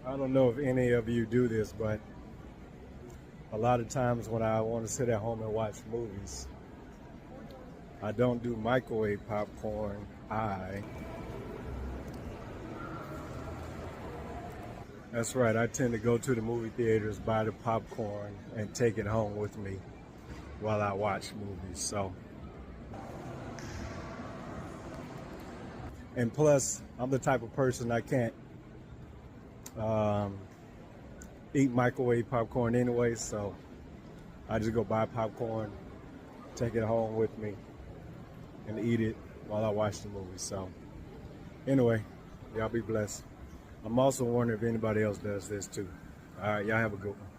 I don't know if any of you do this, but a lot of times when I want to sit at home and watch movies, I don't do microwave popcorn. That's right, I tend to go to the movie theaters, buy the popcorn, and take it home with me while I watch movies. So, and plus, I'm the type of person I can't um, eat microwave popcorn anyway, so I just go buy popcorn, take it home with me, and eat it while I watch the movie. So, anyway, y'all be blessed. I'm also wondering if anybody else does this too. All right, y'all have a good one.